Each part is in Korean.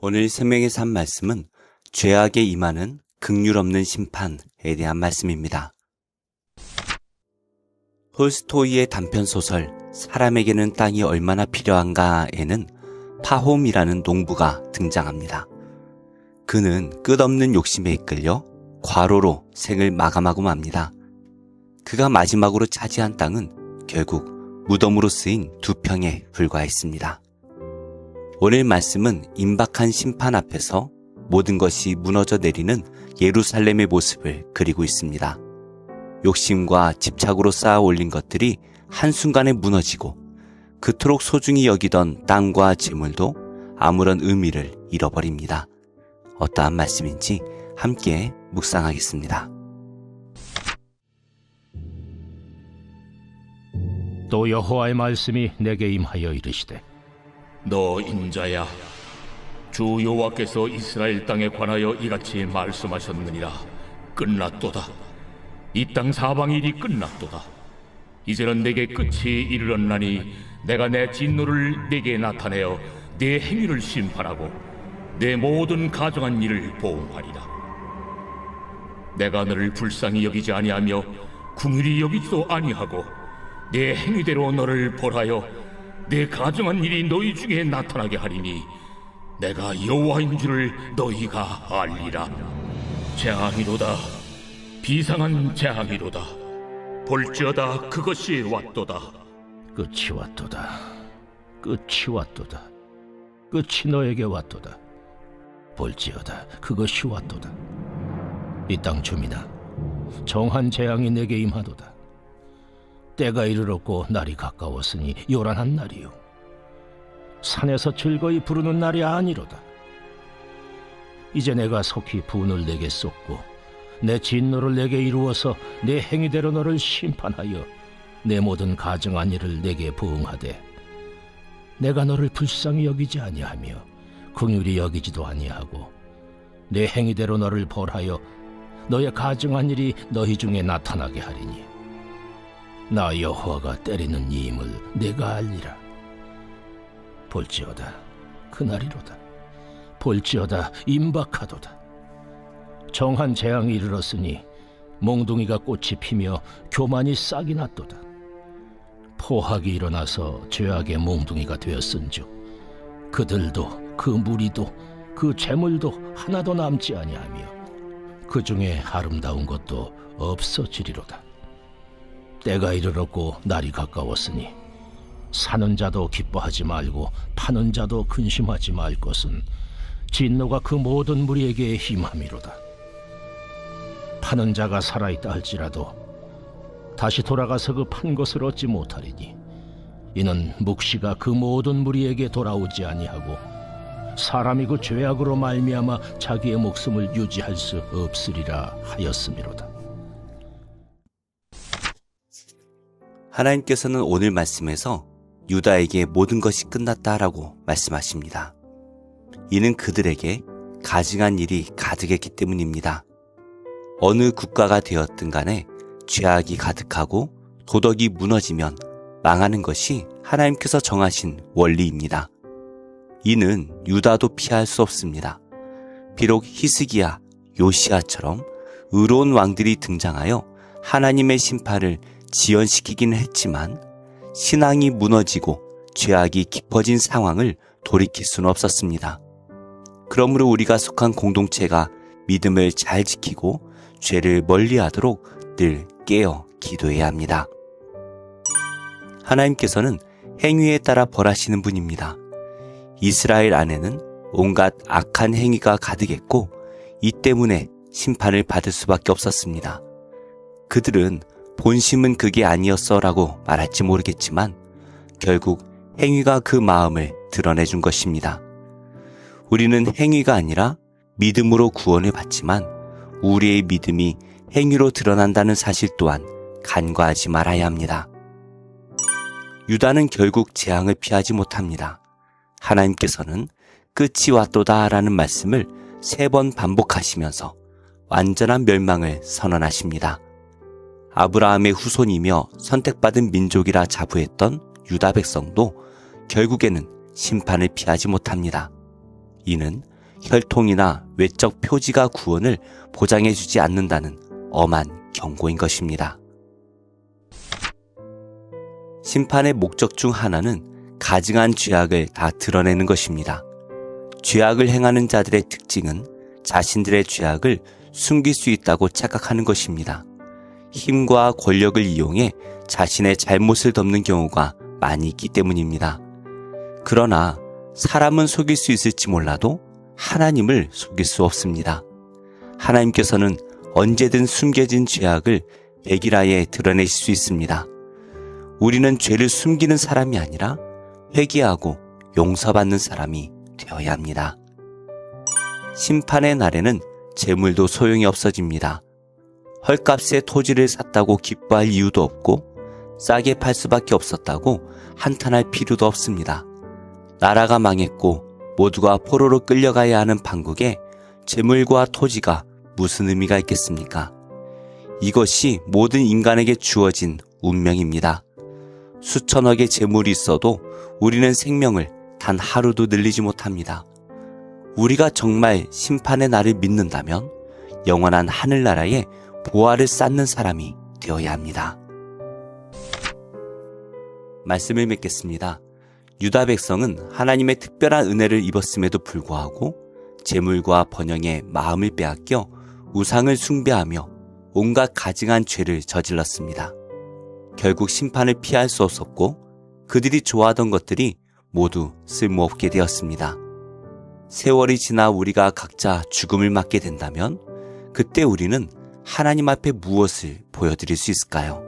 오늘 생명의 삶 말씀은 죄악에 임하는 긍휼 없는 심판에 대한 말씀입니다. 톨스토이의 단편소설 사람에게는 땅이 얼마나 필요한가에는 파홈이라는 농부가 등장합니다. 그는 끝없는 욕심에 이끌려 과로로 생을 마감하고 맙니다. 그가 마지막으로 차지한 땅은 결국 무덤으로 쓰인 2평에 불과했습니다. 오늘 말씀은 임박한 심판 앞에서 모든 것이 무너져 내리는 예루살렘의 모습을 그리고 있습니다. 욕심과 집착으로 쌓아 올린 것들이 한순간에 무너지고 그토록 소중히 여기던 땅과 재물도 아무런 의미를 잃어버립니다. 어떠한 말씀인지 함께 묵상하겠습니다. 또 여호와의 말씀이 내게 임하여 이르시되 너 인자야, 주 여호와께서 이스라엘 땅에 관하여 이같이 말씀하셨느니라. 끝났도다. 이 땅 사방의 일이 끝났도다. 이제는 내게 끝이 이르렀나니 내가 내 진노를 내게 나타내어 내 행위를 심판하고 내 모든 가정한 일을 보응하리라. 내가 너를 불쌍히 여기지 아니하며 긍휼히 여기지도 아니하고 내 행위대로 너를 벌하여 내 가정한 일이 너희 중에 나타나게 하리니 내가 여호와인 줄을 너희가 알리라. 재앙이로다. 비상한 재앙이로다. 볼지어다. 그것이 왔도다. 끝이 왔도다. 끝이 왔도다. 끝이 너에게 왔도다. 볼지어다. 그것이 왔도다. 이 땅 주민아, 정한 재앙이 내게 임하도다. 때가 이르렀고 날이 가까웠으니 요란한 날이요, 산에서 즐거이 부르는 날이 아니로다. 이제 내가 속히 분을 내게 쏟고 내 진노를 내게 이루어서 내 행위대로 너를 심판하여 내 모든 가정한 일을 내게 부응하되 내가 너를 불쌍히 여기지 아니하며 긍휼히 여기지도 아니하고 내 행위대로 너를 벌하여 너의 가정한 일이 너희 중에 나타나게 하리니 나 여호와가 때리는 이임을 내가 알리라. 볼지어다. 그날이로다. 볼지어다. 임박하도다. 정한 재앙이 이르렀으니 몽둥이가 꽃이 피며 교만이 싹이 났도다. 포악이 일어나서 죄악의 몽둥이가 되었은즉 그들도 그 무리도 그 재물도 하나도 남지 아니하며 그 중에 아름다운 것도 없어지리로다. 때가 이르렀고 날이 가까웠으니 사는 자도 기뻐하지 말고 파는 자도 근심하지 말 것은 진노가 그 모든 무리에게 임함이로다. 파는 자가 살아있다 할지라도 다시 돌아가서 그 판 것을 얻지 못하리니 이는 묵시가 그 모든 무리에게 돌아오지 아니하고 사람이 그 죄악으로 말미암아 자기의 목숨을 유지할 수 없으리라 하였음이로다. 하나님께서는 오늘 말씀에서 유다에게 모든 것이 끝났다라고 말씀하십니다. 이는 그들에게 가증한 일이 가득했기 때문입니다. 어느 국가가 되었든 간에 죄악이 가득하고 도덕이 무너지면 망하는 것이 하나님께서 정하신 원리입니다. 이는 유다도 피할 수 없습니다. 비록 히스기야, 요시야처럼 의로운 왕들이 등장하여 하나님의 심판을 지연시키기는 했지만 신앙이 무너지고 죄악이 깊어진 상황을 돌이킬 수는 없었습니다. 그러므로 우리가 속한 공동체가 믿음을 잘 지키고 죄를 멀리하도록 늘 깨어 기도해야 합니다. 하나님께서는 행위에 따라 벌하시는 분입니다. 이스라엘 안에는 온갖 악한 행위가 가득했고 이 때문에 심판을 받을 수밖에 없었습니다. 그들은 본심은 그게 아니었어 라고 말할지 모르겠지만 결국 행위가 그 마음을 드러내준 것입니다. 우리는 행위가 아니라 믿음으로 구원을 받지만 우리의 믿음이 행위로 드러난다는 사실 또한 간과하지 말아야 합니다. 유다는 결국 재앙을 피하지 못합니다. 하나님께서는 끝이 왔도다 라는 말씀을 3번 반복하시면서 완전한 멸망을 선언하십니다. 아브라함의 후손이며 선택받은 민족이라 자부했던 유다 백성도 결국에는 심판을 피하지 못합니다. 이는 혈통이나 외적 표지가 구원을 보장해주지 않는다는 엄한 경고인 것입니다. 심판의 목적 중 하나는 가증한 죄악을 다 드러내는 것입니다. 죄악을 행하는 자들의 특징은 자신들의 죄악을 숨길 수 있다고 착각하는 것입니다. 힘과 권력을 이용해 자신의 잘못을 덮는 경우가 많이 있기 때문입니다. 그러나 사람은 속일 수 있을지 몰라도 하나님을 속일 수 없습니다. 하나님께서는 언제든 숨겨진 죄악을 백일하에 드러내실 수 있습니다. 우리는 죄를 숨기는 사람이 아니라 회개하고 용서받는 사람이 되어야 합니다. 심판의 날에는 재물도 소용이 없어집니다. 헐값에 토지를 샀다고 기뻐할 이유도 없고 싸게 팔 수밖에 없었다고 한탄할 필요도 없습니다. 나라가 망했고 모두가 포로로 끌려가야 하는 판국에 재물과 토지가 무슨 의미가 있겠습니까? 이것이 모든 인간에게 주어진 운명입니다. 수천억의 재물이 있어도 우리는 생명을 단 하루도 늘리지 못합니다. 우리가 정말 심판의 날을 믿는다면 영원한 하늘나라에 보화를 쌓는 사람이 되어야 합니다. 말씀을 맺겠습니다. 유다 백성은 하나님의 특별한 은혜를 입었음에도 불구하고 재물과 번영의 마음을 빼앗겨 우상을 숭배하며 온갖 가증한 죄를 저질렀습니다. 결국 심판을 피할 수 없었고 그들이 좋아하던 것들이 모두 쓸모없게 되었습니다. 세월이 지나 우리가 각자 죽음을 맞게 된다면 그때 우리는 하나님 앞에 무엇을 보여드릴 수 있을까요?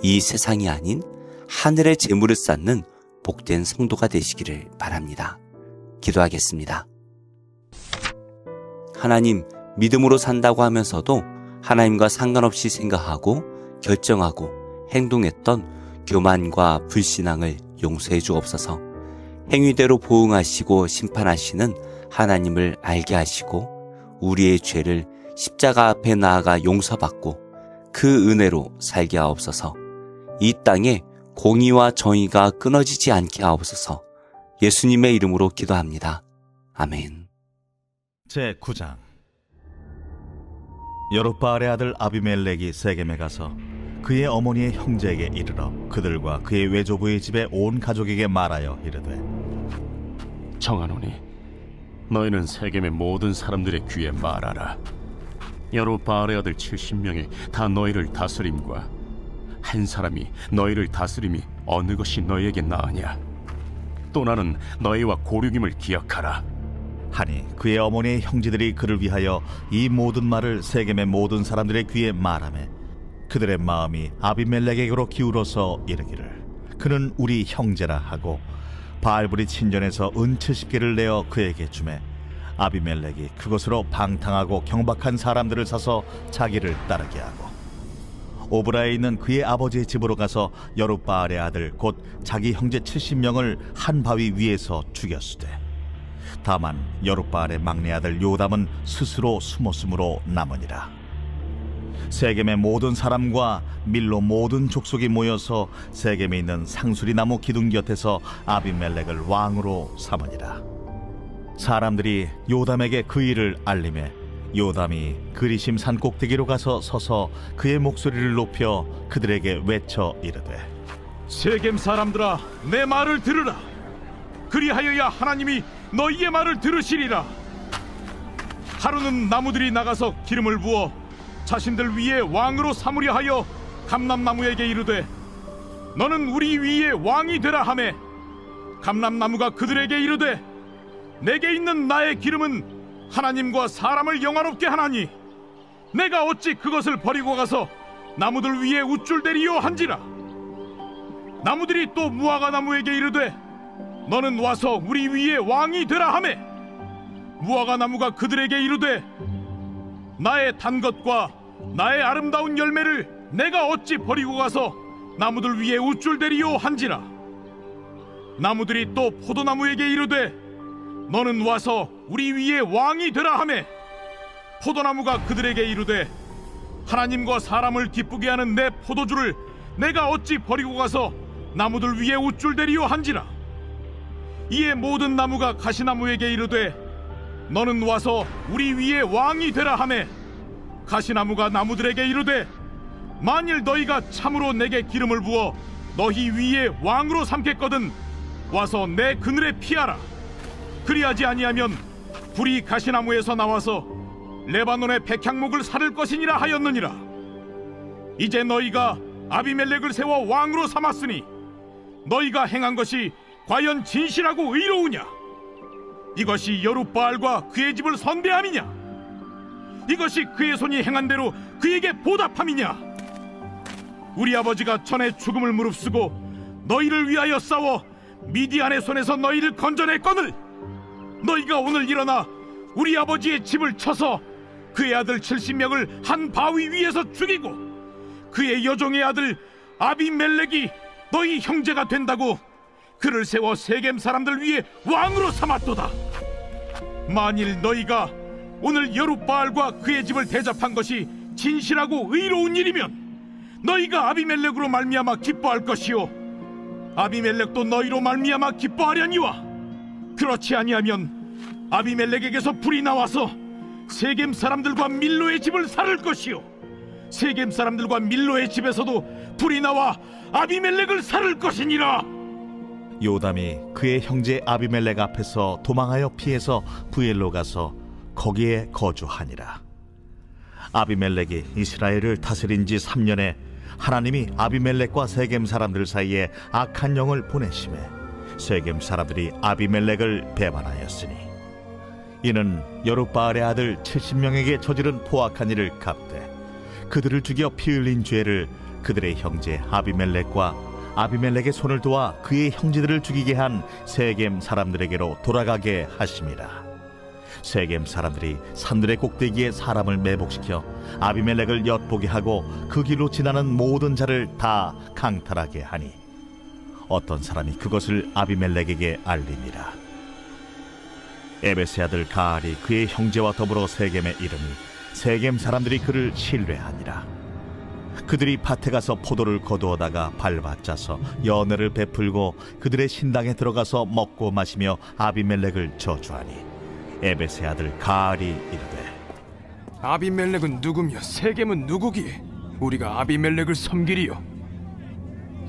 이 세상이 아닌 하늘의 재물을 쌓는 복된 성도가 되시기를 바랍니다. 기도하겠습니다. 하나님, 믿음으로 산다고 하면서도 하나님과 상관없이 생각하고 결정하고 행동했던 교만과 불신앙을 용서해 주옵소서. 행위대로 보응하시고 심판하시는 하나님을 알게 하시고 우리의 죄를 십자가 앞에 나아가 용서받고 그 은혜로 살게 하옵소서. 이 땅에 공의와 정의가 끊어지지 않게 하옵소서. 예수님의 이름으로 기도합니다. 아멘. 제9장. 여룹바알의 아들 아비멜렉이 세겜에 가서 그의 어머니의 형제에게 이르러 그들과 그의 외조부의 집에 온 가족에게 말하여 이르되, 청하노니 너희는 세겜의 모든 사람들의 귀에 말하라. 여룹바알의 아들 70명이 다 너희를 다스림과 한 사람이 너희를 다스림이 어느 것이 너희에게 나으냐? 또 나는 너희와 고륙임을 기억하라. 하니 그의 어머니의 형제들이 그를 위하여 이 모든 말을 세겜의 모든 사람들의 귀에 말하매 그들의 마음이 아비멜렉에게로 기울어서 이르기를, 그는 우리 형제라 하고 바알불이 친전에서 은 70개를 내어 그에게 주매 아비멜렉이 그것으로 방탕하고 경박한 사람들을 사서 자기를 따르게 하고 오브라에 있는 그의 아버지의 집으로 가서 여룹바알의 아들 곧 자기 형제 70명을 한 바위 위에서 죽였으되, 다만 여룹바알의 막내 아들 요담은 스스로 숨었으므로 남으니라. 세겜의 모든 사람과 밀로 모든 족속이 모여서 세겜에 있는 상수리 나무 기둥 곁에서 아비멜렉을 왕으로 삼으니라. 사람들이 요담에게 그 일을 알림해 요담이 그리심 산 꼭대기로 가서 서서 그의 목소리를 높여 그들에게 외쳐 이르되, 세겜 사람들아, 내 말을 들으라. 그리하여야 하나님이 너희의 말을 들으시리라. 하루는 나무들이 나가서 기름을 부어 자신들 위에 왕으로 삼으려 하여 감람나무에게 이르되, 너는 우리 위에 왕이 되라 하매, 감람나무가 그들에게 이르되, 내게 있는 나의 기름은 하나님과 사람을 영화롭게 하나니 내가 어찌 그것을 버리고 가서 나무들 위에 우쭐대리요 한지라. 나무들이 또 무화과 나무에게 이르되, 너는 와서 우리 위에 왕이 되라 하매, 무화과 나무가 그들에게 이르되, 나의 단 것과 나의 아름다운 열매를 내가 어찌 버리고 가서 나무들 위에 우쭐대리요 한지라. 나무들이 또 포도나무에게 이르되, 너는 와서 우리 위에 왕이 되라 하매, 포도나무가 그들에게 이르되, 하나님과 사람을 기쁘게 하는 내 포도주를 내가 어찌 버리고 가서 나무들 위에 우쭐대리요 한지라. 이에 모든 나무가 가시나무에게 이르되, 너는 와서 우리 위에 왕이 되라 하매 가시나무가 나무들에게 이르되 만일 너희가 참으로 내게 기름을 부어 너희 위에 왕으로 삼겠거든 와서 내 그늘에 피하라. 그리하지 아니하면 불이 가시나무에서 나와서 레바논의 백향목을 사를 것이니라 하였느니라. 이제 너희가 아비멜렉을 세워 왕으로 삼았으니 너희가 행한 것이 과연 진실하고 의로우냐? 이것이 여룻바알과 그의 집을 선대함이냐? 이것이 그의 손이 행한 대로 그에게 보답함이냐? 우리 아버지가 전에 죽음을 무릅쓰고 너희를 위하여 싸워 미디안의 손에서 너희를 건져냈거늘 너희가 오늘 일어나 우리 아버지의 집을 쳐서 그의 아들 70명을 한 바위 위에서 죽이고 그의 여종의 아들 아비멜렉이 너희 형제가 된다고 그를 세워 세겜 사람들 위에 왕으로 삼았도다. 만일 너희가 오늘 여룻바알과 그의 집을 대접한 것이 진실하고 의로운 일이면 너희가 아비멜렉으로 말미암아 기뻐할 것이요 아비멜렉도 너희로 말미암아 기뻐하려니와 그렇지 아니하면 아비멜렉에게서 불이 나와서 세겜 사람들과 밀로의 집을 살을 것이요 세겜 사람들과 밀로의 집에서도 불이 나와 아비멜렉을 살을 것이니라. 요담이 그의 형제 아비멜렉 앞에서 도망하여 피해서 부엘로 가서 거기에 거주하니라. 아비멜렉이 이스라엘을 다스린 지 3년에 하나님이 아비멜렉과 세겜 사람들 사이에 악한 영을 보내심에 세겜 사람들이 아비멜렉을 배반하였으니 이는 여룻바알의 아들 70명에게 저지른 포악한 일을 갚되 그들을 죽여 피 흘린 죄를 그들의 형제 아비멜렉과 아비멜렉의 손을 도와 그의 형제들을 죽이게 한 세겜 사람들에게로 돌아가게 하심이라. 세겜 사람들이 산들의 꼭대기에 사람을 매복시켜 아비멜렉을 엿보게 하고 그 길로 지나는 모든 자를 다 강탈하게 하니 어떤 사람이 그것을 아비멜렉에게 알리니라. 에베스의 아들 가알이 그의 형제와 더불어 세겜에 이르니 세겜 사람들이 그를 신뢰하니라. 그들이 밭에 가서 포도를 거두어다가 밟아짜서 연회를 베풀고 그들의 신당에 들어가서 먹고 마시며 아비멜렉을 저주하니 에베스의 아들 가알이 이르되 아비멜렉은 누구며 세겜은 누구기에 우리가 아비멜렉을 섬기리요?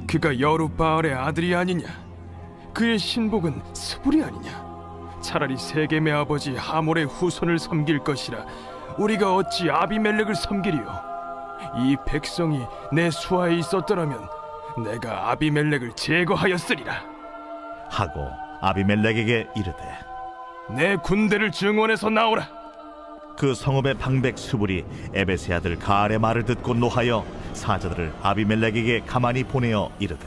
그가 여룻바알의 아들이 아니냐? 그의 신복은 스불이 아니냐? 차라리 세겜의 아버지 하몰의 후손을 섬길 것이라 우리가 어찌 아비멜렉을 섬기리요? 이 백성이 내 수하에 있었더라면 내가 아비멜렉을 제거하였으리라 하고 아비멜렉에게 이르되 내 군대를 증원해서 나오라. 그 성읍의 방백 수불이 에베스의 아들 가알의 말을 듣고 노하여 사자들을 아비멜렉에게 가만히 보내어 이르되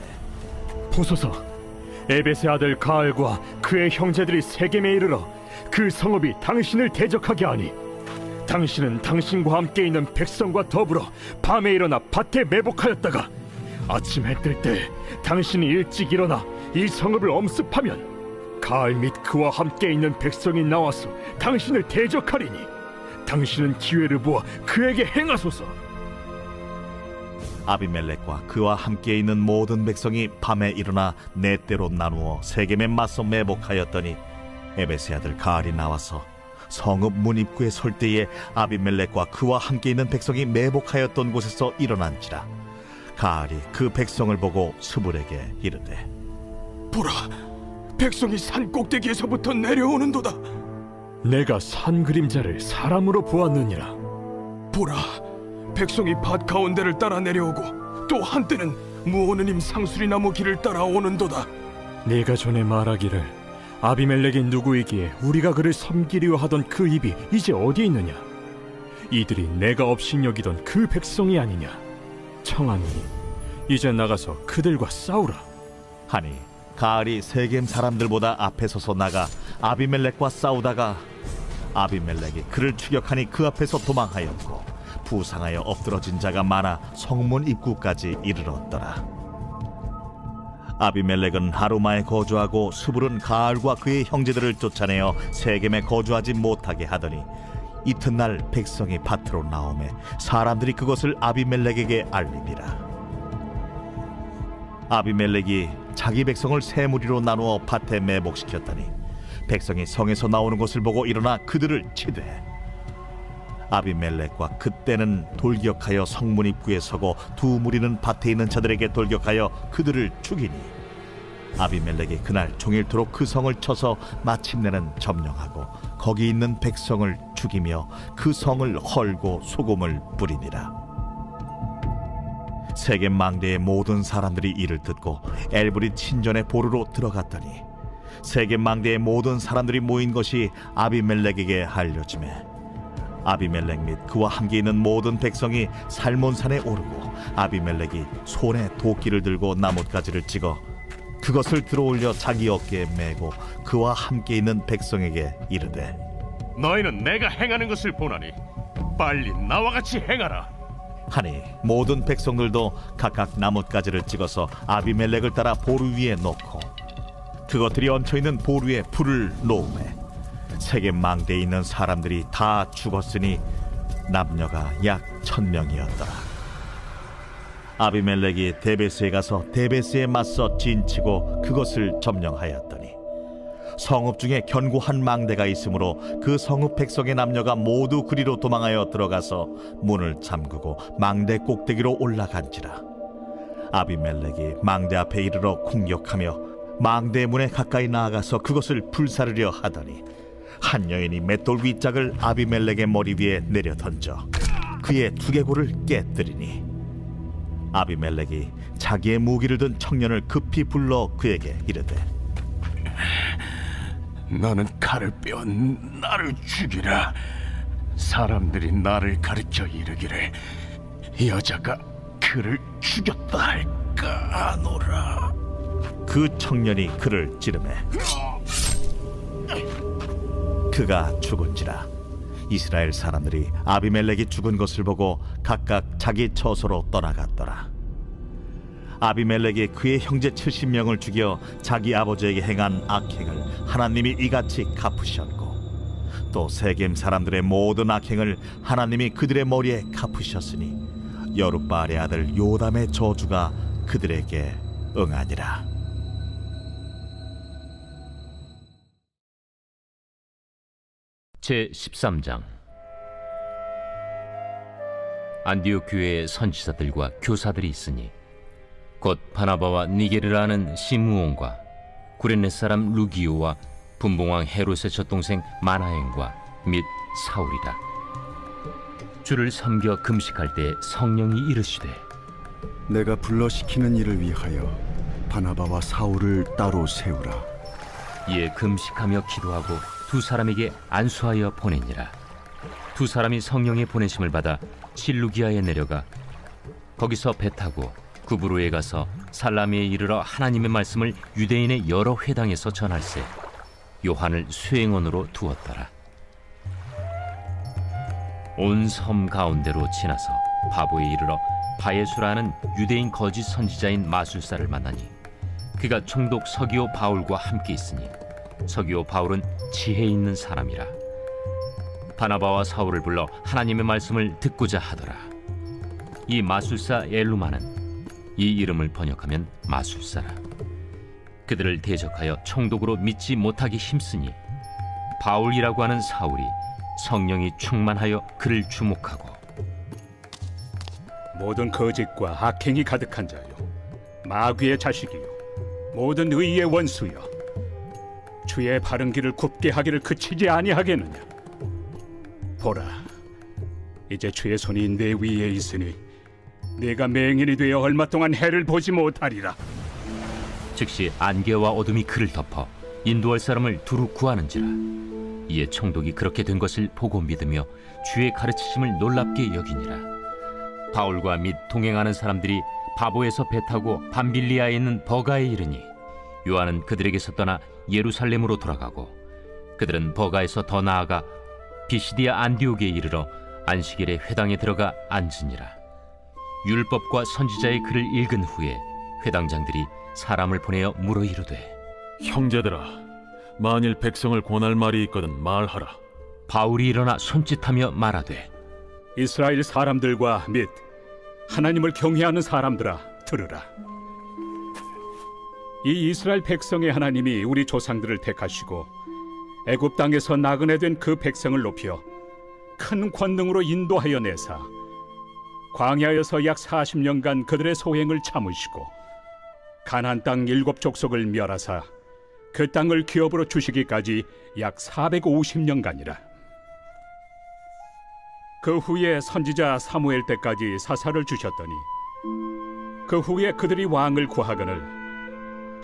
보소서, 에베스의 아들 가알과 그의 형제들이 세겜에 이르러 그 성읍이 당신을 대적하게 하니 당신은 당신과 함께 있는 백성과 더불어 밤에 일어나 밭에 매복하였다가 아침 해 뜰 때 당신이 일찍 일어나 이 성읍을 엄습하면 가알 및 그와 함께 있는 백성이 나와서 당신을 대적하리니 당신은 기회를 보아 그에게 행하소서. 아비멜렉과 그와 함께 있는 모든 백성이 밤에 일어나 네 때로 나누어 세겜에 맞서 매복하였더니 에베스의 아들 가알이 나와서 성읍 문 입구에 설 때에 아비멜렉과 그와 함께 있는 백성이 매복하였던 곳에서 일어난지라. 가알이 그 백성을 보고 스불에게 이르되 보라, 백성이 산 꼭대기에서부터 내려오는도다. 내가 산 그림자를 사람으로 보았느니라. 보라, 백성이 밭 가운데를 따라 내려오고 또 한때는 무오느님 상수리나무 길을 따라 오는도다. 네가 전에 말하기를 아비멜렉이 누구이기에 우리가 그를 섬기려 하던 그 입이 이제 어디 있느냐? 이들이 내가 업신여기던 그 백성이 아니냐? 청하노니 이제 나가서 그들과 싸우라 하니 가알이 세겜 사람들보다 앞에 서서 나가 아비멜렉과 싸우다가 아비멜렉이 그를 추격하니 그 앞에서 도망하였고 부상하여 엎드러진 자가 많아 성문 입구까지 이르렀더라. 아비멜렉은 하루마에 거주하고 스불은 가알과 그의 형제들을 쫓아내어 세겜에 거주하지 못하게 하더니 이튿날 백성이 밭으로 나오매 사람들이 그것을 아비멜렉에게 알리니라. 아비멜렉이 자기 백성을 세 무리로 나누어 밭에 매복시켰더니 백성이 성에서 나오는 것을 보고 일어나 그들을 치되 아비멜렉과 그때는 돌격하여 성문 입구에 서고 두 무리는 밭에 있는 자들에게 돌격하여 그들을 죽이니 아비멜렉이 그날 종일토록 그 성을 쳐서 마침내는 점령하고 거기 있는 백성을 죽이며 그 성을 헐고 소금을 뿌리니라. 세겜 망대의 모든 사람들이 이를 듣고 엘브릿 신전의 보루로 들어갔더니 세겜 망대의 모든 사람들이 모인 것이 아비멜렉에게 알려지매 아비멜렉 및 그와 함께 있는 모든 백성이 살몬산에 오르고 아비멜렉이 손에 도끼를 들고 나뭇가지를 찍어 그것을 들어올려 자기 어깨에 메고 그와 함께 있는 백성에게 이르되 너희는 내가 행하는 것을 보나니 빨리 나와 같이 행하라 하니 모든 백성들도 각각 나뭇가지를 찍어서 아비멜렉을 따라 보루 위에 놓고 그것들이 얹혀있는 보루에 불을 놓으매 세겜 망대에 있는 사람들이 다 죽었으니 남녀가 약 1000명이었더라. 아비멜렉이 데베스에 가서 데베스에 맞서 진치고 그것을 점령하였더니 성읍 중에 견고한 망대가 있으므로 그 성읍 백성의 남녀가 모두 그리로 도망하여 들어가서 문을 잠그고 망대 꼭대기로 올라간지라. 아비멜렉이 망대 앞에 이르러 공격하며 망대 문에 가까이 나아가서 그것을 불사르려 하더니 한 여인이 맷돌 윗짝을 아비멜렉의 머리 위에 내려 던져 그의 두개골을 깨뜨리니 아비멜렉이 자기의 무기를 든 청년을 급히 불러 그에게 이르되 너는 칼을 빼어 나를 죽이라 사람들이 나를 가르쳐 이르기를 여자가 그를 죽였다 할까 하노라. 그 청년이 그를 찌르매 그가 죽은지라. 이스라엘 사람들이 아비멜렉이 죽은 것을 보고 각각 자기 처소로 떠나갔더라. 아비멜렉이 그의 형제 70명을 죽여 자기 아버지에게 행한 악행을 하나님이 이같이 갚으셨고 또 세겜 사람들의 모든 악행을 하나님이 그들의 머리에 갚으셨으니 여룻바알의 아들 요담의 저주가 그들에게 응하니라. 제13장. 안디옥 교회의 선지자들과 교사들이 있으니 곧 바나바와 니게르라는 시므온과 구레네 사람 루기오와 분봉왕 헤롯의 젖동생 마나엔과 및 사울이라. 주를 섬겨 금식할 때 성령이 이르시되 내가 불러시키는 일을 위하여 바나바와 사울을 따로 세우라. 이에 금식하며 기도하고 두 사람에게 안수하여 보내니라. 두 사람이 성령의 보내심을 받아 실루기아에 내려가 거기서 배 타고 구브로에 가서 살라미에 이르러 하나님의 말씀을 유대인의 여러 회당에서 전할세 요한을 수행원으로 두었더라. 온 섬 가운데로 지나서 바보에 이르러 바예수라는 유대인 거짓 선지자인 마술사를 만나니 그가 총독 서기오 바울과 함께 있으니 서기오 바울은 지혜 있는 사람이라. 바나바와 사울을 불러 하나님의 말씀을 듣고자 하더라. 이 마술사 엘루마는 이 이름을 번역하면 마술사라. 그들을 대적하여 총독으로 믿지 못하기 힘쓰니 바울이라고 하는 사울이 성령이 충만하여 그를 주목하고 모든 거짓과 악행이 가득한 자요 마귀의 자식이요 모든 의의 원수여 주의 바른 길을 굽게 하기를 그치지 아니하겠느냐. 보라, 이제 주의 손이 내 위에 있으니 내가 맹인이 되어 얼마 동안 해를 보지 못하리라. 즉시 안개와 어둠이 그를 덮어 인도할 사람을 두루 구하는지라. 이에 총독이 그렇게 된 것을 보고 믿으며 주의 가르치심을 놀랍게 여기니라. 바울과 및 동행하는 사람들이 바보에서 배 타고 밤빌리아에 있는 버가에 이르니 요한은 그들에게서 떠나 예루살렘으로 돌아가고 그들은 버가에서 더 나아가 비시디아 안디옥에 이르러 안식일에 회당에 들어가 앉으니라. 율법과 선지자의 글을 읽은 후에 회당장들이 사람을 보내어 물어 이르되 형제들아, 만일 백성을 권할 말이 있거든 말하라. 바울이 일어나 손짓하며 말하되 이스라엘 사람들과 및 하나님을 경외하는 사람들아 들으라. 이 이스라엘 백성의 하나님이 우리 조상들을 택하시고 애굽 땅에서 나그네 된 그 백성을 높여 큰 권능으로 인도하여 내사 광야에서 약 40년간 그들의 소행을 참으시고 가나안 땅 7족속을 멸하사 그 땅을 기업으로 주시기까지 약 450년간이라. 그 후에 선지자 사무엘 때까지 사사를 주셨더니 그 후에 그들이 왕을 구하거늘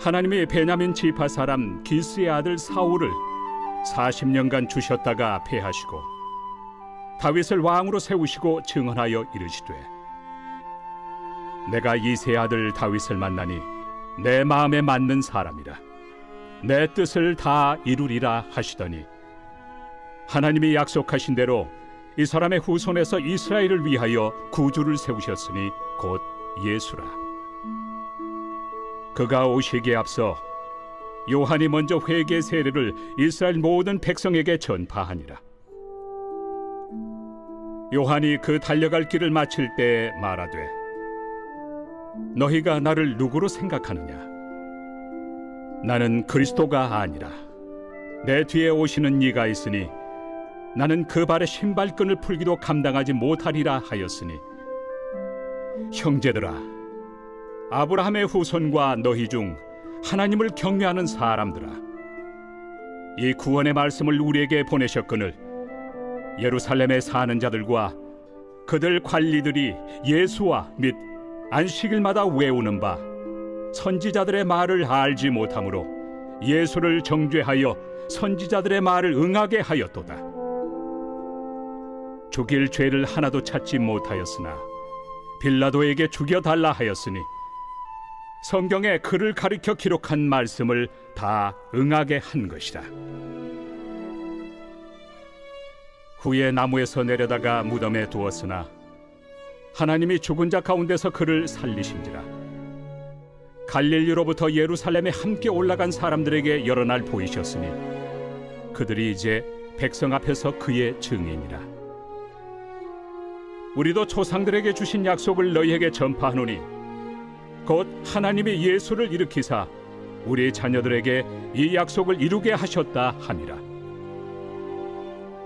하나님이 베냐민 지파 사람 기스의 아들 사울을 40년간 주셨다가 패하시고 다윗을 왕으로 세우시고 증언하여 이르시되 내가 이새의 아들 다윗을 만나니 내 마음에 맞는 사람이라 내 뜻을 다 이루리라 하시더니 하나님이 약속하신 대로 이 사람의 후손에서 이스라엘을 위하여 구주를 세우셨으니 곧 예수라. 그가 오시기에 앞서 요한이 먼저 회개 세례를 이스라엘 모든 백성에게 전파하니라. 요한이 그 달려갈 길을 마칠 때 말하되 너희가 나를 누구로 생각하느냐? 나는 그리스도가 아니라 내 뒤에 오시는 이가 있으니 나는 그 발의 신발끈을 풀기도 감당하지 못하리라 하였으니 형제들아 아브라함의 후손과 너희 중 하나님을 경외하는 사람들아 이 구원의 말씀을 우리에게 보내셨거늘 예루살렘에 사는 자들과 그들 관리들이 예수와 및 안식일마다 외우는 바 선지자들의 말을 알지 못하므로 예수를 정죄하여 선지자들의 말을 응하게 하였도다. 죽일 죄를 하나도 찾지 못하였으나 빌라도에게 죽여달라 하였으니 성경에 그를 가리켜 기록한 말씀을 다 응하게 한 것이다. 후에 나무에서 내려다가 무덤에 두었으나 하나님이 죽은 자 가운데서 그를 살리신지라. 갈릴리로부터 예루살렘에 함께 올라간 사람들에게 여러 날 보이셨으니 그들이 이제 백성 앞에서 그의 증인이라. 우리도 조상들에게 주신 약속을 너희에게 전파하노니 곧 하나님이 예수를 일으키사 우리 자녀들에게 이 약속을 이루게 하셨다 함이라.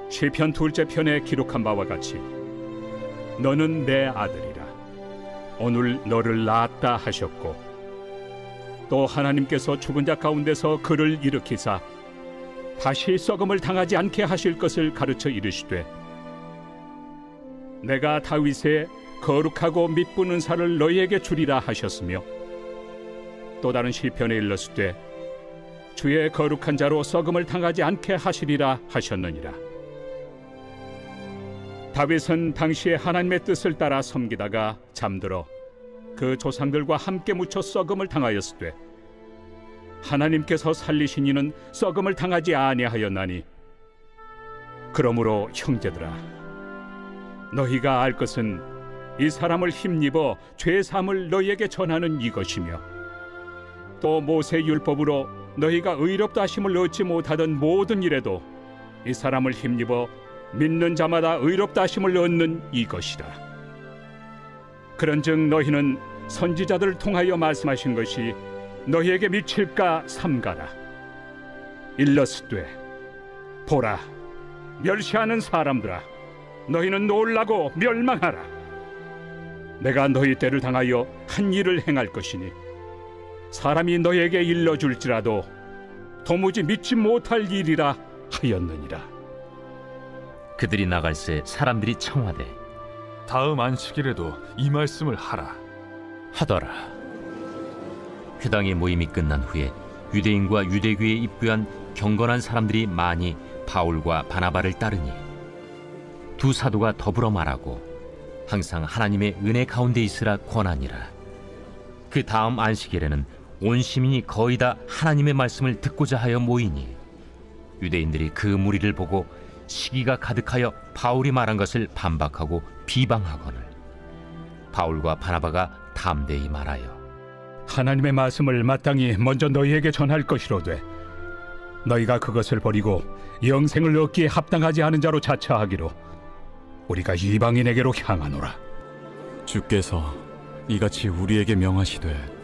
시편 2째 편에 기록한 바와 같이 너는 내 아들이라 오늘 너를 낳았다 하셨고 또 하나님께서 죽은 자 가운데서 그를 일으키사 다시 썩음을 당하지 않게 하실 것을 가르쳐 이르시되 내가 다윗의 거룩하고 mid부는 살을 너희에게 주리라 하셨으며 또 다른 시편에 일렀으되 주의 거룩한 자로 썩음을 당하지 않게 하시리라 하셨느니라. 다윗은 당시에 하나님의 뜻을 따라 섬기다가 잠들어 그 조상들과 함께 묻혀 썩음을 당하였으되 하나님께서 살리신 이는 썩음을 당하지 아니하였나니 그러므로 형제들아 너희가 알 것은 이 사람을 힘입어 죄 사함을 너희에게 전하는 이것이며 또 모세 율법으로 너희가 의롭다 하심을 얻지 못하던 모든 일에도 이 사람을 힘입어 믿는 자마다 의롭다 하심을 얻는 이것이라. 그런즉 너희는 선지자들을 통하여 말씀하신 것이 너희에게 미칠까 삼가라. 일러스되 보라 멸시하는 사람들아 너희는 놀라고 멸망하라. 내가 너희 때를 당하여 한 일을 행할 것이니 사람이 너희에게 일러줄지라도 도무지 믿지 못할 일이라 하였느니라. 그들이 나갈새 사람들이 청하되 다음 안식일에도 이 말씀을 하라 하더라. 회당의 모임이 끝난 후에 유대인과 유대교에 입부한 경건한 사람들이 많이 바울과 바나바를 따르니 두 사도가 더불어 말하고 항상 하나님의 은혜 가운데 있으라 권하니라. 그 다음 안식일에는 온 시민이 거의 다 하나님의 말씀을 듣고자 하여 모이니 유대인들이 그 무리를 보고 시기가 가득하여 바울이 말한 것을 반박하고 비방하거늘 바울과 바나바가 담대히 말하여 하나님의 말씀을 마땅히 먼저 너희에게 전할 것이로되 너희가 그것을 버리고 영생을 얻기에 합당하지 않은 자로 자처하기로 우리가 이방인에게로 향하노라. 주께서 이같이 우리에게 명하시되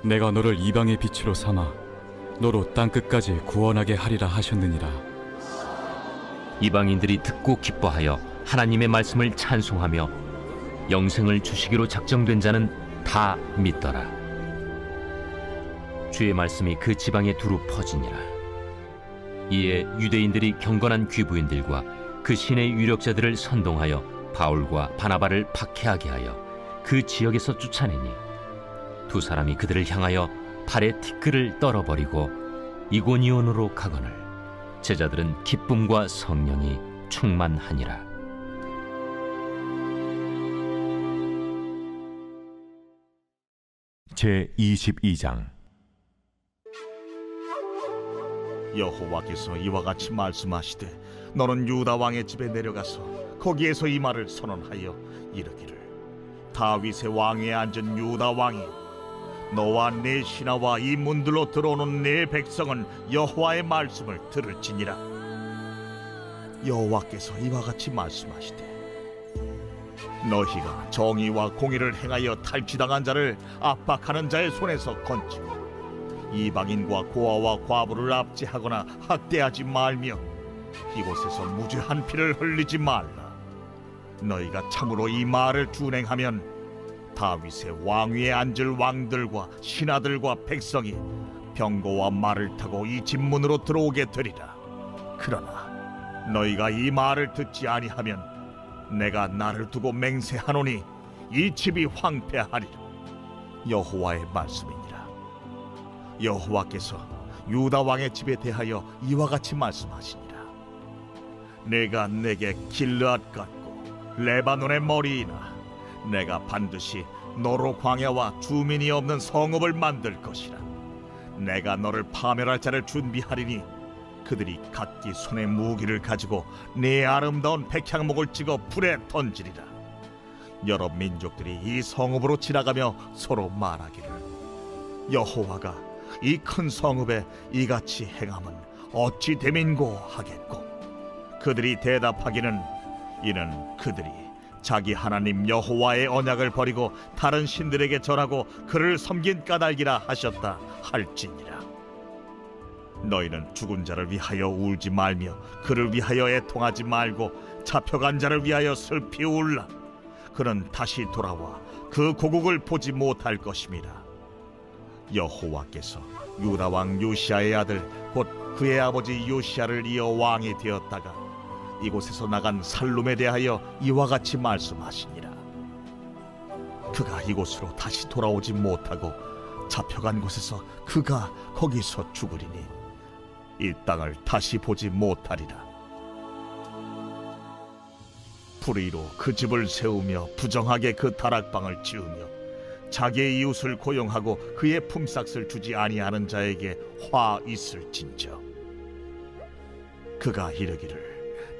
내가 너를 이방의 빛으로 삼아 너로 땅 끝까지 구원하게 하리라 하셨느니라. 이방인들이 듣고 기뻐하여 하나님의 말씀을 찬송하며 영생을 주시기로 작정된 자는 다 믿더라. 주의 말씀이 그 지방에 두루 퍼지니라. 이에 유대인들이 경건한 귀부인들과 그 신의 유력자들을 선동하여 바울과 바나바를 박해하게 하여 그 지역에서 쫓아내니 두 사람이 그들을 향하여 팔에 티끌을 떨어버리고 이고니온으로 가거늘 제자들은 기쁨과 성령이 충만하니라. 제22장. 여호와께서 이와 같이 말씀하시되 너는 유다 왕의 집에 내려가서 거기에서 이 말을 선언하여 이르기를 다윗의 왕위에 앉은 유다 왕이 너와 네 신하와 이 문들로 들어오는 네 백성은 여호와의 말씀을 들을지니라. 여호와께서 이와 같이 말씀하시되 너희가 정의와 공의를 행하여 탈취당한 자를 압박하는 자의 손에서 건지고 이방인과 고아와 과부를 압제하거나 학대하지 말며 이곳에서 무죄한 피를 흘리지 말라. 너희가 참으로 이 말을 준행하면 다윗의 왕위에 앉을 왕들과 신하들과 백성이 병거와 말을 타고 이 집문으로 들어오게 되리라. 그러나 너희가 이 말을 듣지 아니하면 내가 나를 두고 맹세하노니 이 집이 황폐하리라. 여호와의 말씀이니라. 여호와께서 유다 왕의 집에 대하여 이와 같이 말씀하시니라. 내가 내게 길르앗 같고 레바논의 머리이나 내가 반드시 너로 광야와 주민이 없는 성읍을 만들 것이라. 내가 너를 파멸할 자를 준비하리니 그들이 각기 손에 무기를 가지고 네 아름다운 백향목을 찍어 불에 던지리라. 여러 민족들이 이 성읍으로 지나가며 서로 말하기를 여호와가 이 큰 성읍에 이같이 행함은 어찌 됨인고 하겠고 그들이 대답하기는 이는 그들이 자기 하나님 여호와의 언약을 버리고 다른 신들에게 절하고 그를 섬긴 까닭이라 하셨다 할지니라. 너희는 죽은 자를 위하여 울지 말며 그를 위하여 애통하지 말고 잡혀간 자를 위하여 슬피 울라. 그는 다시 돌아와 그 고국을 보지 못할 것임이라. 여호와께서 유다 왕 요시아의 아들 곧 그의 아버지 요시아를 이어 왕이 되었다가 이곳에서 나간 살룸에 대하여 이와 같이 말씀하시니라. 그가 이곳으로 다시 돌아오지 못하고 잡혀간 곳에서 그가 거기서 죽으리니 이 땅을 다시 보지 못하리라. 불의로 그 집을 세우며 부정하게 그 다락방을 지으며 자기의 이웃을 고용하고 그의 품삯을 주지 아니하는 자에게 화 있을진저. 그가 이르기를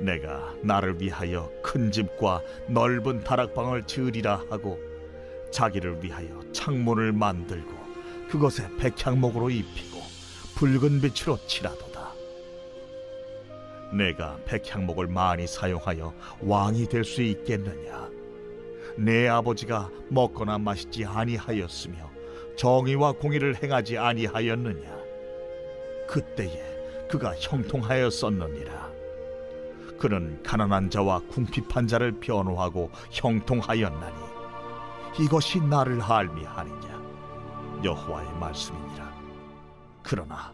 내가 나를 위하여 큰 집과 넓은 다락방을 지으리라 하고 자기를 위하여 창문을 만들고 그것에 백향목으로 입히고 붉은 빛으로 칠하도다. 내가 백향목을 많이 사용하여 왕이 될 수 있겠느냐? 내 아버지가 먹거나 마시지 아니하였으며 정의와 공의를 행하지 아니하였느냐? 그때에 그가 형통하였었느니라. 그는 가난한 자와 궁핍한 자를 변호하고 형통하였나니 이것이 나를 알미하느냐? 여호와의 말씀이니라. 그러나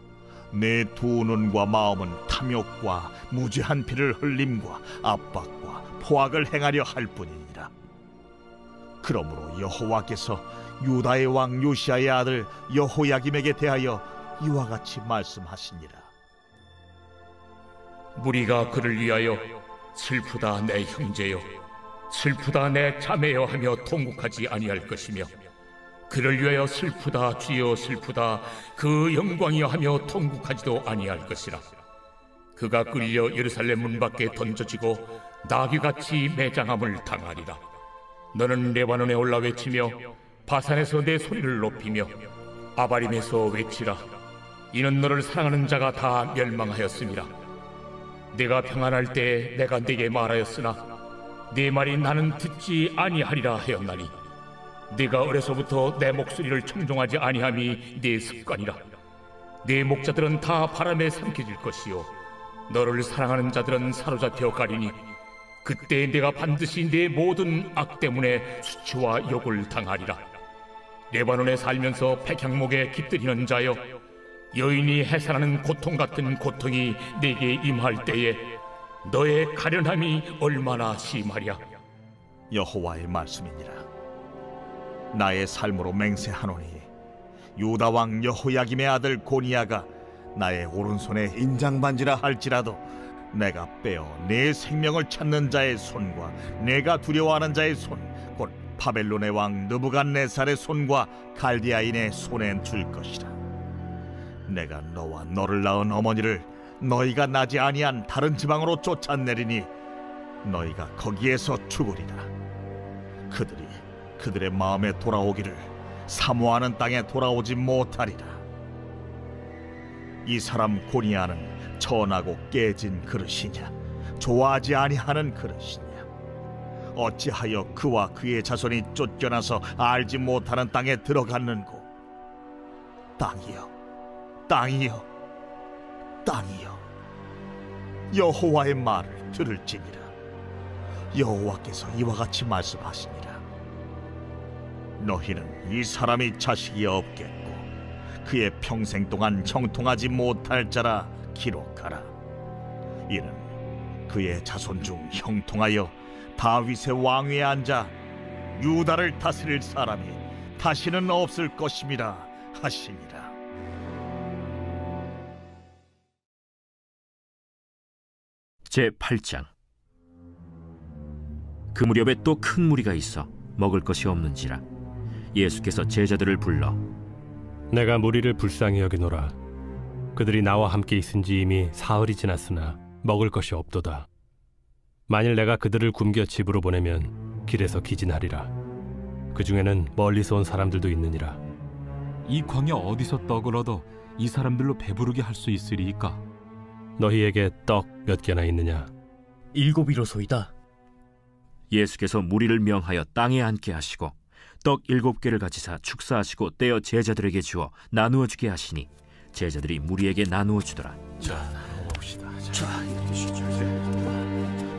내 두 눈과 마음은 탐욕과 무죄한 피를 흘림과 압박과 포악을 행하려 할 뿐이니라. 그러므로 여호와께서 유다의 왕 요시아의 아들 여호야김에게 대하여 이와 같이 말씀하시니라. 무리가 그를 위하여 슬프다 내 형제여, 슬프다 내 자매여 하며 통곡하지 아니할 것이며 그를 위하여 슬프다 주여 슬프다 그 영광이여 하며 통곡하지도 아니할 것이라. 그가 끌려 예루살렘 문 밖에 던져지고 나귀같이 매장함을 당하리라. 너는 레바논에 올라 외치며 바산에서 내 소리를 높이며 아바림에서 외치라. 이는 너를 사랑하는 자가 다 멸망하였음이라. 내가 평안할 때 내가 네게 말하였으나 네 말이 나는 듣지 아니하리라 하였나니 네가 어려서부터 내 목소리를 청종하지 아니함이 네 습관이라. 네 목자들은 다 바람에 삼켜질 것이요 너를 사랑하는 자들은 사로잡혀 가리니 그때 내가 반드시 네 모든 악 때문에 수치와 욕을 당하리라. 레바논에 살면서 백향목에 깃들이는 자여, 여인이 해산하는 고통 같은 고통이 내게 임할 때에 너의 가련함이 얼마나 심하랴. 여호와의 말씀이니라. 나의 삶으로 맹세하노니 유다 왕 여호야김의 아들 고니야가 나의 오른손에 인장반지라 할지라도 내가 빼어 내 생명을 찾는 자의 손과 내가 두려워하는 자의 손, 곧 바벨론의 왕 느부갓네살의 손과 갈디아인의 손에 줄 것이라. 내가 너와 너를 낳은 어머니를 너희가 나지 아니한 다른 지방으로 쫓아내리니 너희가 거기에서 죽으리라. 그들이 그들의 마음에 돌아오기를 사모하는 땅에 돌아오지 못하리라. 이 사람 고니야는 천하고 깨진 그릇이냐, 좋아하지 아니하는 그릇이냐? 어찌하여 그와 그의 자손이 쫓겨나서 알지 못하는 땅에 들어갔는고? 땅이여, 땅이여, 땅이여, 여호와의 말을 들을지니라. 여호와께서 이와 같이 말씀하시니라. 너희는 이 사람이 자식이 없겠고 그의 평생 동안 형통하지 못할 자라 기록하라. 이는 그의 자손 중 형통하여 다윗의 왕위에 앉아 유다를 다스릴 사람이 다시는 없을 것임이라 하시니라. 제8장. 그 무렵에 또 큰 무리가 있어 먹을 것이 없는지라 예수께서 제자들을 불러 내가 무리를 불쌍히 여기노라. 그들이 나와 함께 있은지 이미 사흘이 지났으나 먹을 것이 없도다. 만일 내가 그들을 굶겨 집으로 보내면 길에서 기진하리라. 그 중에는 멀리서 온 사람들도 있느니라. 이 광야 어디서 떡을 얻어 이 사람들로 배부르게 할 수 있으리이까? 너희에게 떡 몇 개나 있느냐? 7이로소이다. 예수께서 무리를 명하여 땅에 앉게 하시고 떡 7개를 가지사 축사하시고 떼어 제자들에게 주어 나누어 주게 하시니 제자들이 무리에게 나누어 주더라. 자, 나눠봅시다.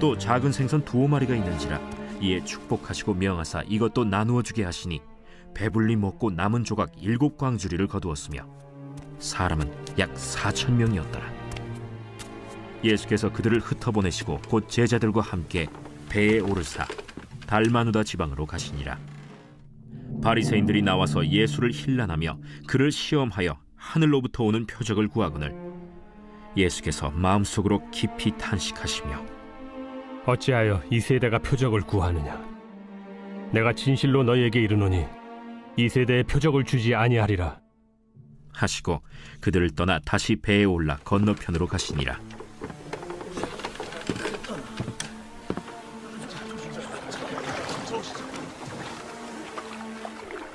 또 작은 생선 2마리가 있는지라 이에 축복하시고 명하사 이것도 나누어 주게 하시니 배불리 먹고 남은 조각 7광주리를 거두었으며 사람은 약 4,000명이었더라. 예수께서 그들을 흩어보내시고 곧 제자들과 함께 배에 오르사 달마누다 지방으로 가시니라. 바리새인들이 나와서 예수를 힐난하며 그를 시험하여 하늘로부터 오는 표적을 구하거늘 예수께서 마음속으로 깊이 탄식하시며 어찌하여 이 세대가 표적을 구하느냐? 내가 진실로 너희에게 이르노니 이 세대에 표적을 주지 아니하리라 하시고 그들을 떠나 다시 배에 올라 건너편으로 가시니라.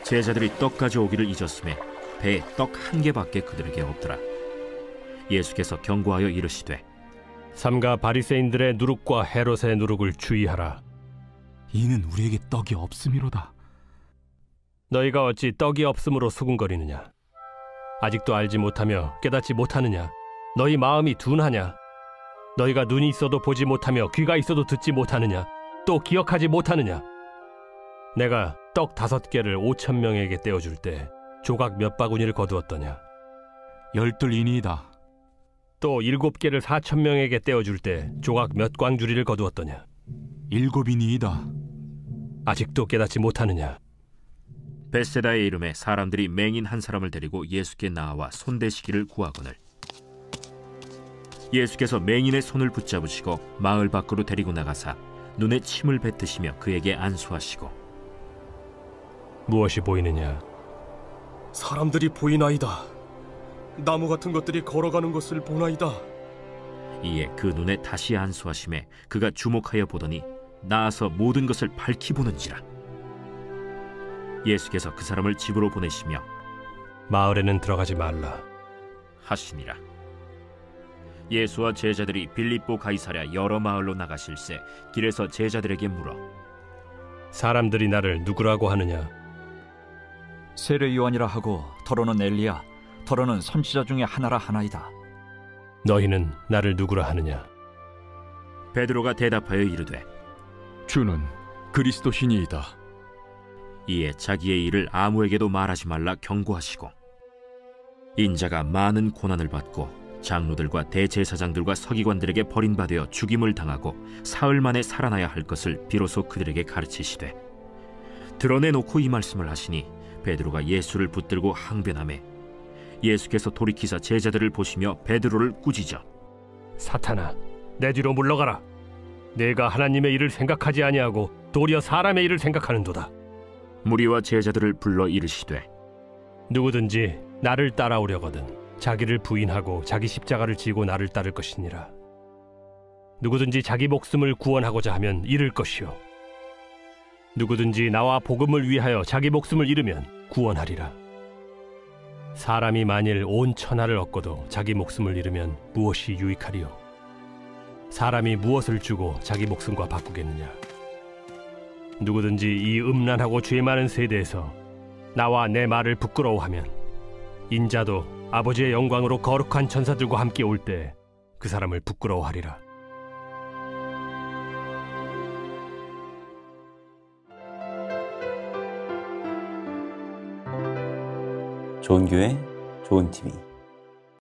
제자들이 떡 가져오기를 잊었음에 배에 떡 1개밖에 그들에게 없더라. 예수께서 경고하여 이르시되 삼가 바리새인들의 누룩과 헤롯의 누룩을 주의하라. 이는 우리에게 떡이 없음이로다. 너희가 어찌 떡이 없음으로 수군거리느냐? 아직도 알지 못하며 깨닫지 못하느냐? 너희 마음이 둔하냐? 너희가 눈이 있어도 보지 못하며 귀가 있어도 듣지 못하느냐? 또 기억하지 못하느냐? 내가 떡 5개를 5,000명에게 떼어줄 때 조각 몇 바구니를 거두었더냐? 12이니이다. 또 7개를 4,000명에게 떼어줄 때 조각 몇 광주리를 거두었더냐? 7이니이다. 아직도 깨닫지 못하느냐? 벳세다의 이름에 사람들이 맹인 한 사람을 데리고 예수께 나와 손대시기를 구하거늘 예수께서 맹인의 손을 붙잡으시고 마을 밖으로 데리고 나가사 눈에 침을 뱉으시며 그에게 안수하시고 무엇이 보이느냐? 사람들이 보이나이다. 나무 같은 것들이 걸어가는 것을 보나이다. 이에 그 눈에 다시 안수하심에 그가 주목하여 보더니 나아서 모든 것을 밝히 보는지라. 예수께서 그 사람을 집으로 보내시며 마을에는 들어가지 말라 하시니라. 예수와 제자들이 빌립보 가이사랴 여러 마을로 나가실새 길에서 제자들에게 물어 사람들이 나를 누구라고 하느냐? 세례 요한이라 하고 더러는 엘리야 더러는 선지자 중에 하나라 하나이다. 너희는 나를 누구라 하느냐? 베드로가 대답하여 이르되 주는 그리스도시니이다. 이에 자기의 일을 아무에게도 말하지 말라 경고하시고 인자가 많은 고난을 받고 장로들과 대제사장들과 서기관들에게 버림받아 죽임을 당하고 사흘 만에 살아나야 할 것을 비로소 그들에게 가르치시되 드러내놓고 이 말씀을 하시니 베드로가 예수를 붙들고 항변하매 예수께서 돌이키사 제자들을 보시며 베드로를 꾸짖어 사탄아, 내 뒤로 물러가라. 내가 하나님의 일을 생각하지 아니하고 도리어 사람의 일을 생각하는도다. 무리와 제자들을 불러 이르시되 누구든지 나를 따라오려거든 자기를 부인하고 자기 십자가를 지고 나를 따를 것이니라. 누구든지 자기 목숨을 구원하고자 하면 잃을 것이요 누구든지 나와 복음을 위하여 자기 목숨을 잃으면 구원하리라. 사람이 만일 온 천하를 얻고도 자기 목숨을 잃으면 무엇이 유익하리요? 사람이 무엇을 주고 자기 목숨과 바꾸겠느냐? 누구든지 이 음란하고 죄 많은 세대에서 나와 내 말을 부끄러워하면 인자도 아버지의 영광으로 거룩한 천사들과 함께 올 때 그 사람을 부끄러워하리라. 좋은 교회, 좋은 TV